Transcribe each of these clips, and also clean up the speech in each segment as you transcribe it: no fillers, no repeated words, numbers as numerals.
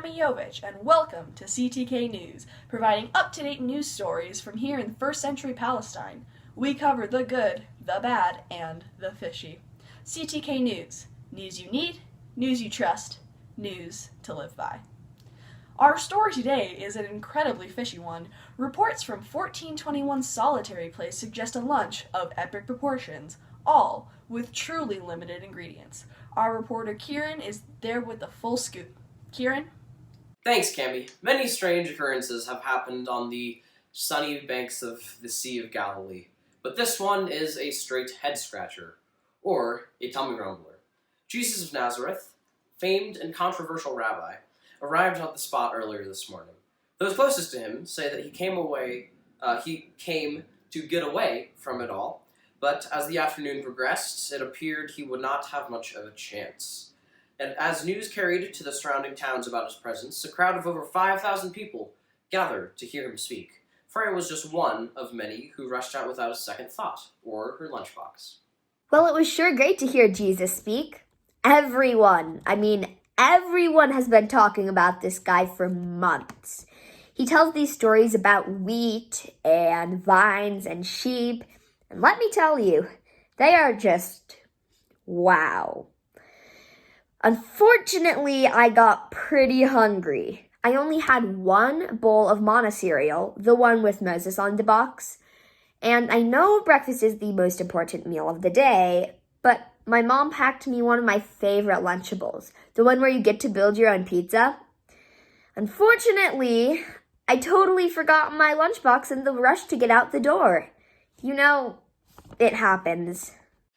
Cami Jovich, and welcome to CtK News, providing up-to-date news stories from here in first century Palestine. We cover the good, the bad, and the fishy. CtK News. News you need, news you trust, news to live by. Our story today is an incredibly fishy one. Reports from 1421 Solitary Place suggest a lunch of epic proportions, all with truly limited ingredients. Our reporter Kieran is there with the full scoop. Kieran? Thanks, Cami. Many strange occurrences have happened on the sunny banks of the Sea of Galilee, but this one is a straight head-scratcher, or a tummy grumbler. Jesus of Nazareth, famed and controversial rabbi, arrived at the spot earlier this morning. Those closest to him say that he came to get away from it all, but as the afternoon progressed, it appeared he would not have much of a chance. And as news carried to the surrounding towns about his presence, a crowd of over 5,000 people gathered to hear him speak. Freya was just one of many who rushed out without a second thought, or her lunchbox. Well, it was sure great to hear Jesus speak. Everyone has been talking about this guy for months. He tells these stories about wheat and vines and sheep, and let me tell you, they are just wow. Unfortunately, I got pretty hungry. I only had one bowl of Mana cereal, the one with Moses on the box. And I know breakfast is the most important meal of the day, but my mom packed me one of my favorite Lunchables, the one where you get to build your own pizza. Unfortunately, I totally forgot my lunchbox in the rush to get out the door. You know, it happens.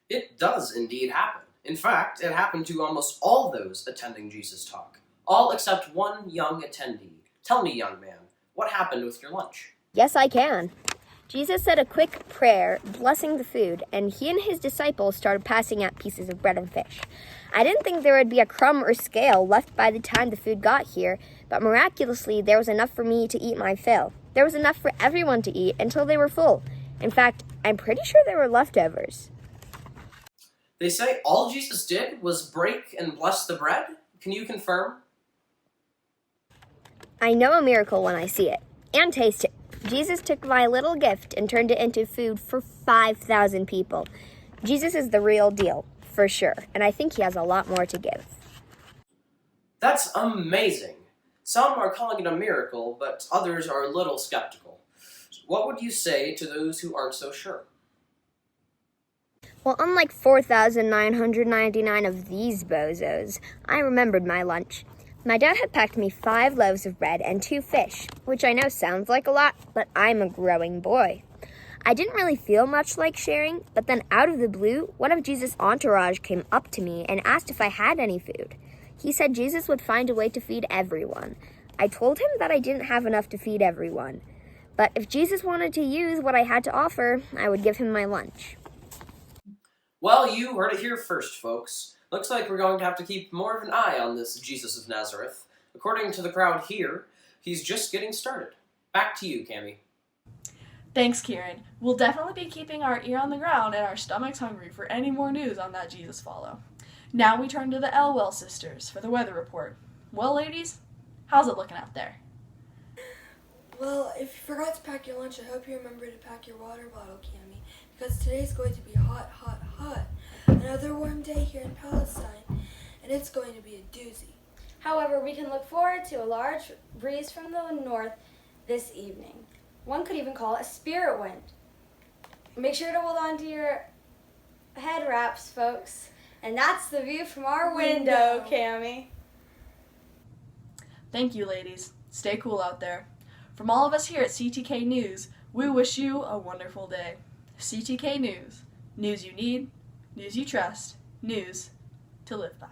It does indeed happen. In fact, it happened to almost all those attending Jesus' talk. All except one young attendee. Tell me, young man, what happened with your lunch? Yes, I can. Jesus said a quick prayer, blessing the food, and he and his disciples started passing out pieces of bread and fish. I didn't think there would be a crumb or scale left by the time the food got here, but miraculously there was enough for me to eat my fill. There was enough for everyone to eat until they were full. In fact, I'm pretty sure there were leftovers. They say all Jesus did was break and bless the bread? Can you confirm? I know a miracle when I see it, and taste it. Jesus took my little gift and turned it into food for 5,000 people. Jesus is the real deal, for sure, and I think he has a lot more to give. That's amazing. Some are calling it a miracle, but others are a little skeptical. What would you say to those who aren't so sure? Well, unlike 4,999 of these bozos, I remembered my lunch. My dad had packed me 5 loaves of bread and 2 fish, which I know sounds like a lot, but I'm a growing boy. I didn't really feel much like sharing, but then out of the blue, one of Jesus' entourage came up to me and asked if I had any food. He said Jesus would find a way to feed everyone. I told him that I didn't have enough to feed everyone, but if Jesus wanted to use what I had to offer, I would give him my lunch. Well, you heard it here first, folks. Looks like we're going to have to keep more of an eye on this Jesus of Nazareth. According to the crowd here, he's just getting started. Back to you, Cami. Thanks, Kieran. We'll definitely be keeping our ear on the ground and our stomachs hungry for any more news on that Jesus follow. Now we turn to the Elwell sisters for the weather report. Well, ladies, how's it looking out there? Well, if you forgot to pack your lunch, I hope you remember to pack your water bottle, Cami, because today's going to be hot, hot, hot. Another warm day here in Palestine, and it's going to be a doozy. However, we can look forward to a large breeze from the north this evening. One could even call it a spirit wind. Make sure to hold on to your head wraps, folks. And that's the view from our window, Cami. Thank you, ladies. Stay cool out there. From all of us here at CtK News, we wish you a wonderful day. CtK News. News you need, news you trust, news to live by.